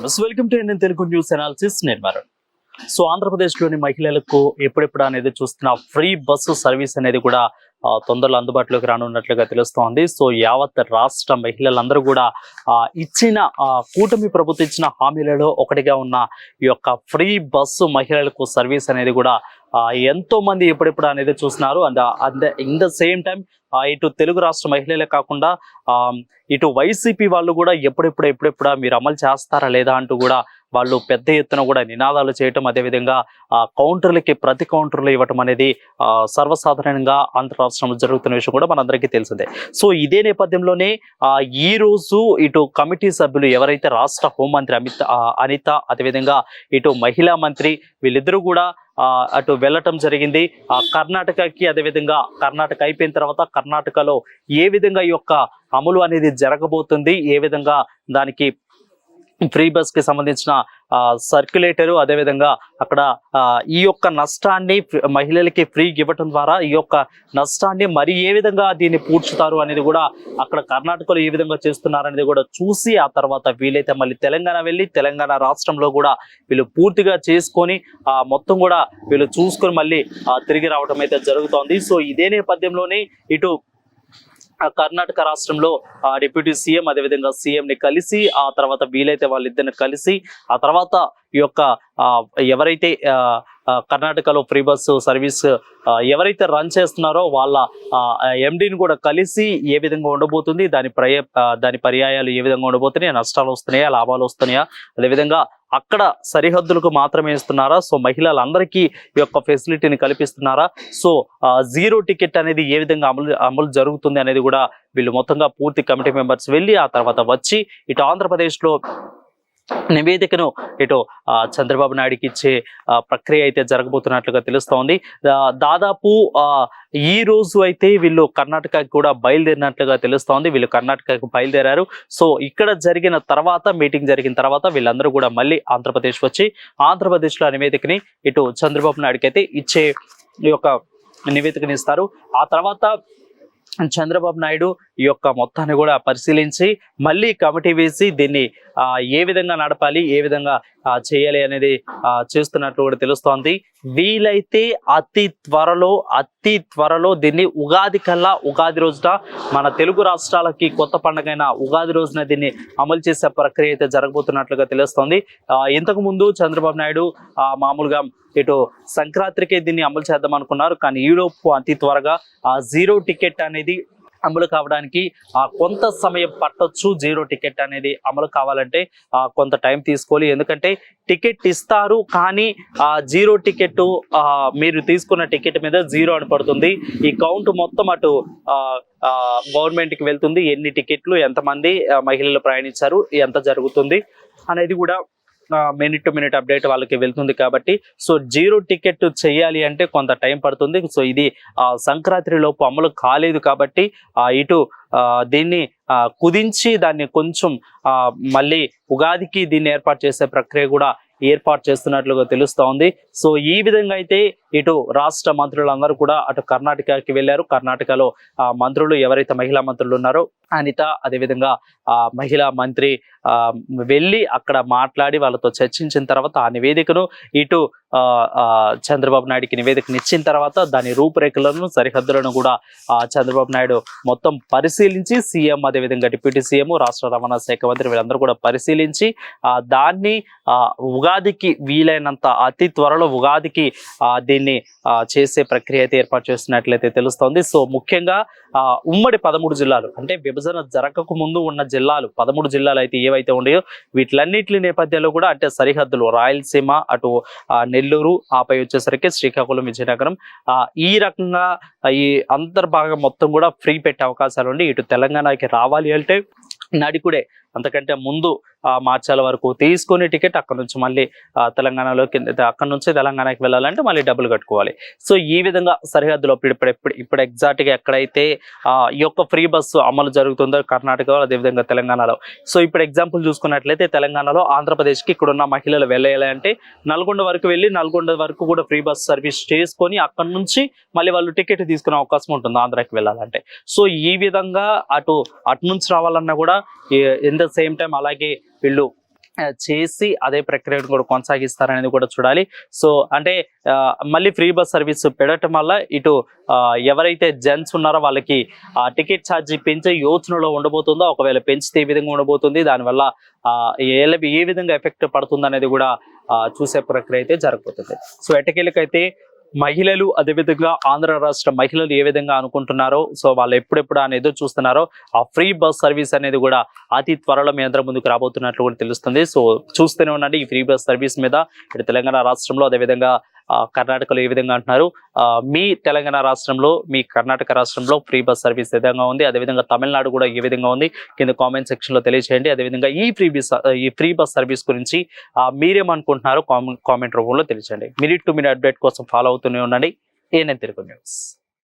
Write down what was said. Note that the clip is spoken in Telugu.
Welcome to Indian Telugu news analysis. నేను వరుణ్. సో ఆంధ్రప్రదేశ్లోని మహిళలకు ఎప్పుడెప్పుడు అనేది చూస్తున్న ఫ్రీ బస్సు సర్వీస్ అనేది కూడా తొందరలో అందుబాటులోకి రానున్నట్లుగా తెలుస్తోంది. సో యావత్ రాష్ట్ర మహిళలందరూ కూడా ఇచ్చిన కూటమి ప్రభుత్వం ఇచ్చిన హామీలలో ఒకటిగా ఉన్న ఈ యొక్క ఫ్రీ బస్సు మహిళలకు సర్వీస్ అనేది కూడా ఎంతో మంది ఎప్పుడెప్పుడు అనేది చూస్తున్నారు. And in the same time ఇటు తెలుగు రాష్ట్ర మహిళలే కాకుండా ఇటు వైసీపీ వాళ్ళు కూడా ఎప్పుడెప్పుడా మీరు అమలు చేస్తారా లేదా అంటూ కూడా వాళ్ళు పెద్ద ఎత్తున కూడా నినాదాలు చేయటం, అదేవిధంగా కౌంటర్లకి ప్రతి కౌంటర్లు ఇవ్వటం అనేది సర్వసాధారణంగా ఆంధ్ర రాష్ట్రంలో జరుగుతున్న విషయం కూడా మనందరికీ తెలిసిందే. సో ఇదే నేపథ్యంలోనే ఈ రోజు ఇటు కమిటీ సభ్యులు ఎవరైతే రాష్ట్ర హోంమంత్రి అనిత, అదేవిధంగా ఇటు మహిళా మంత్రి వీళ్ళిద్దరూ కూడా అటు వెళ్ళటం జరిగింది కర్ణాటకకి. అదేవిధంగా కర్ణాటక అయిపోయిన తర్వాత కర్ణాటకలో ఏ విధంగా ఈ యొక్క అమలు అనేది జరగబోతుంది, ఏ విధంగా దానికి ఫ్రీ బస్ కి సంబంధించిన సర్క్యులేటరు, అదేవిధంగా అక్కడ ఈ యొక్క నష్టాన్ని మహిళలకి ఫ్రీ ఇవ్వటం ద్వారా ఈ యొక్క నష్టాన్ని మరి ఏ విధంగా దీన్ని పూడ్చుతారు అనేది కూడా అక్కడ కర్ణాటకలో ఏ విధంగా చేస్తున్నారు అనేది కూడా చూసి ఆ తర్వాత వీలైతే మళ్ళీ తెలంగాణ వెళ్ళి తెలంగాణ రాష్ట్రంలో కూడా వీళ్ళు పూర్తిగా చేసుకొని మొత్తం కూడా వీళ్ళు చూసుకొని మళ్ళీ తిరిగి రావడం అయితే జరుగుతోంది. సో ఇదే నేపథ్యంలోనే ఇటు కర్ణాటక రాష్ట్రంలో డిప్యూటీ సీఎం అదేవిధంగా సీఎం ని కలిసి ఆ తర్వాత వీలైతే వాళ్ళిద్దరిని కలిసి ఆ తర్వాత ఈ యొక్క ఎవరైతే కర్ణాటకలో ఫ్రీ బస్సు సర్వీస్ ఎవరైతే రన్ చేస్తున్నారో వాళ్ళ ఎండీని కూడా కలిసి ఏ విధంగా ఉండబోతుంది, దాని పర్యాయాలు ఏ విధంగా ఉండబోతున్నాయా, నష్టాలు వస్తున్నాయా, లాభాలు వస్తున్నాయా, అదేవిధంగా అక్కడ సరిహద్దులకు మాత్రమే ఇస్తున్నారా, సో మహిళలందరికీ ఈ యొక్క ఫెసిలిటీని కల్పిస్తున్నారా, సో జీరో టికెట్ అనేది ఏ విధంగా అమలు జరుగుతుంది అనేది కూడా వీళ్ళు మొత్తంగా పూర్తి కమిటీ మెంబర్స్ వెళ్ళి ఆ తర్వాత వచ్చి ఇటు ఆంధ్రప్రదేశ్లో నివేదికను ఇటు చంద్రబాబు నాయుడుకి ఇచ్చే ప్రక్రియ అయితే జరగబోతున్నట్లుగా తెలుస్తోంది. దాదాపు ఈ రోజు అయితే వీళ్ళు కర్ణాటకకి కూడా బయలుదేరినట్లుగా తెలుస్తోంది. వీళ్ళు కర్ణాటకకు బయలుదేరారు. సో ఇక్కడ జరిగిన తర్వాత మీటింగ్ జరిగిన తర్వాత వీళ్ళందరూ కూడా మళ్ళీ ఆంధ్రప్రదేశ్ వచ్చి ఆంధ్రప్రదేశ్లో నివేదికని ఇటు చంద్రబాబు నాయుడుకి అయితే ఇచ్చే ఈ యొక్క నివేదికని ఇస్తారు. ఆ తర్వాత చంద్రబాబు నాయుడు ఈ యొక్క మొత్తాన్ని కూడా పరిశీలించి మళ్ళీ కమిటీ వేసి దీన్ని ఏ విధంగా నడపాలి, ఏ విధంగా చేయాలి అనేది చేస్తున్నట్లు కూడా తెలుస్తోంది. వీలైతే అతి త్వరలో దీన్ని ఉగాది రోజున మన తెలుగు రాష్ట్రాలకి కొత్త పండుగైన ఉగాది రోజున దీన్ని అమలు చేసే ప్రక్రియ అయితే జరగబోతున్నట్లుగా తెలుస్తోంది. ఇంతకు ముందు చంద్రబాబు నాయుడు మామూలుగా ఇటు సంక్రాంతికే దీన్ని అమలు చేద్దాం అనుకున్నారు. కానీ ఈలోపు అతి త్వరగా జీరో టికెట్ అనేది అమలు కావడానికి కొంత సమయం పట్టొచ్చు. జీరో టికెట్ అనేది అమలు కావాలంటే కొంత టైం తీసుకోవాలి. ఎందుకంటే టికెట్ ఇస్తారు కానీ జీరో టికెట్ మీరు తీసుకున్న టికెట్ మీద జీరో అని పడుతుంది. ఈ కౌంట్ మొత్తం అటు గవర్నమెంట్కి వెళ్తుంది. ఎన్ని టికెట్లు, ఎంతమంది మహిళలు ప్రయాణించారు, ఎంత జరుగుతుంది అనేది కూడా మినిట్ టు మినిట్ అప్డేట్ వాళ్ళకి వెళ్తుంది. కాబట్టి సో జీరో టికెట్ చేయాలి అంటే కొంత టైం పడుతుంది. సో ఇది సంక్రాంతి లోపు అమలు కాలేదు కాబట్టి ఇటు దీన్ని కుదించి దాన్ని కొంచెం మళ్ళీ ఉగాదికి దీన్ని ఏర్పాటు చేసే ప్రక్రియ కూడా ఏర్పాటు చేస్తున్నట్లుగా తెలుస్తోంది. సో ఈ విధంగా అయితే ఇటు రాష్ట్ర మంత్రులందరూ కూడా అటు కర్ణాటకకి వెళ్ళారు. కర్ణాటకలో మంత్రులు ఎవరైతే మహిళా మంత్రులు ఉన్నారో అనిత, అదేవిధంగా మహిళా మంత్రి వెళ్ళి అక్కడ మాట్లాడి వాళ్ళతో చర్చించిన తర్వాత ఆ నివేదికను ఇటు చంద్రబాబు నాయుడికి నివేదికను ఇచ్చిన తర్వాత దాని రూపురేఖలను, సరిహద్దులను కూడా చంద్రబాబు నాయుడు మొత్తం పరిశీలించి సీఎం, అదేవిధంగా డిప్యూటీ సీఎం, రాష్ట్ర రవాణా శాఖ మంత్రి వీళ్ళందరూ కూడా పరిశీలించి దాన్ని ఉగాదికి వీలైనంత అతి త్వరలో ఉగాదికి దీన్ని చేసే ప్రక్రియ అయితే ఏర్పాటు చేస్తున్నట్లయితే తెలుస్తోంది. సో ముఖ్యంగా ఉమ్మడి 13 జిల్లాలు అంటే విభజన జరగక ముందు ఉన్న జిల్లాలు 13 జిల్లాలు అయితే ఏవైతే ఉన్నాయో వీటిలన్నిటి నేపథ్యంలో కూడా అంటే సరిహద్దులు రాయలసీమ, అటు నెల్లూరు, ఆపై వచ్చేసరికి శ్రీకాకుళం, విజయనగరం ఈ రకంగా ఈ అంతర్భాగం మొత్తం కూడా ఫ్రీ పెట్టే అవకాశాలు ఉండి ఇటు తెలంగాణకి రావాలి అంటే నడికుడే అంతకంటే ముందు మార్చాల వరకు తీసుకునే టికెట్ అక్కడ నుంచి మళ్ళీ తెలంగాణలోకి, అక్కడ నుంచి తెలంగాణకి వెళ్ళాలంటే మళ్ళీ డబ్బులు కట్టుకోవాలి. సో ఈ విధంగా సరిహద్దులో ఇప్పుడు ఎగ్జాక్ట్గా ఎక్కడైతే ఈ యొక్క ఫ్రీ బస్సు అమలు జరుగుతుందో కర్ణాటకలో, అదేవిధంగా తెలంగాణలో. సో ఇప్పుడు ఎగ్జాంపుల్ చూసుకున్నట్లయితే తెలంగాణలో ఆంధ్రప్రదేశ్కి ఇక్కడున్న మహిళలు వెళ్ళాలి అంటే నల్గొండ వరకు వెళ్ళి నల్గొండ వరకు కూడా ఫ్రీ బస్ సర్వీస్ చేసుకొని అక్కడ నుంచి మళ్ళీ వాళ్ళు టికెట్ తీసుకునే అవకాశం ఉంటుంది ఆంధ్రాకి వెళ్ళాలంటే. సో ఈ విధంగా అటు నుంచి రావాలన్నా కూడా ఇన్ ద సేమ్ టైం అలాగే వీళ్ళు చేసి అదే ప్రక్రియను కూడా కొనసాగిస్తారనేది కూడా చూడాలి. సో అంటే మళ్ళీ ఫ్రీ బస్ సర్వీస్ పెట్టడం వల్ల ఇటు ఎవరైతే జెంట్స్ ఉన్నారో వాళ్ళకి టికెట్ ఛార్జీ పెంచే యోచనలో ఉండబోతుందో, ఒకవేళ పెంచితే ఏ విధంగా ఉండబోతుంది, దానివల్ల ఏ విధంగా ఎఫెక్ట్ పడుతుంది అనేది కూడా చూసే ప్రక్రియ అయితే జరగబోతుంది. సో ఎట్టకేలకైతే మహిళలు, అదేవిధంగా ఆంధ్ర రాష్ట్ర మహిళలు ఏ విధంగా అనుకుంటున్నారో, సో వాళ్ళు ఎప్పుడెప్పుడు అని ఎదురు చూస్తున్నారో, ఆ ఫ్రీ బస్ సర్వీస్ అనేది కూడా అతి త్వరలో మీ అందరి ముందుకు రాబోతున్నట్లు కూడా తెలుస్తుంది. సో చూస్తూనే ఉండండి ఈ ఫ్రీ బస్ సర్వీస్ మీద. ఇటు తెలంగాణ రాష్ట్రంలో, అదేవిధంగా కర్ణాటకలో ఏ విధంగా అంటున్నారు, మీ తెలంగాణ రాష్ట్రంలో, మీ కర్ణాటక రాష్ట్రంలో ఫ్రీ బస్ సర్వీస్ ఏ విధంగా ఉంది, అదేవిధంగా తమిళనాడు కూడా ఏ విధంగా ఉంది, కింద కామెంట్ సెక్షన్ లో తెలియజేయండి. అదేవిధంగా ఈ ఫ్రీ బస్ సర్వీస్ గురించి మీరేమనుకుంటున్నారో కామెంట్ రూపంలో తెలియజేయండి. మినిట్ టు మినిట్ అప్డేట్ కోసం ఫాలో అవుతూనే ఉండండి ఏఎన్ఎన్ తెలుగు న్యూస్.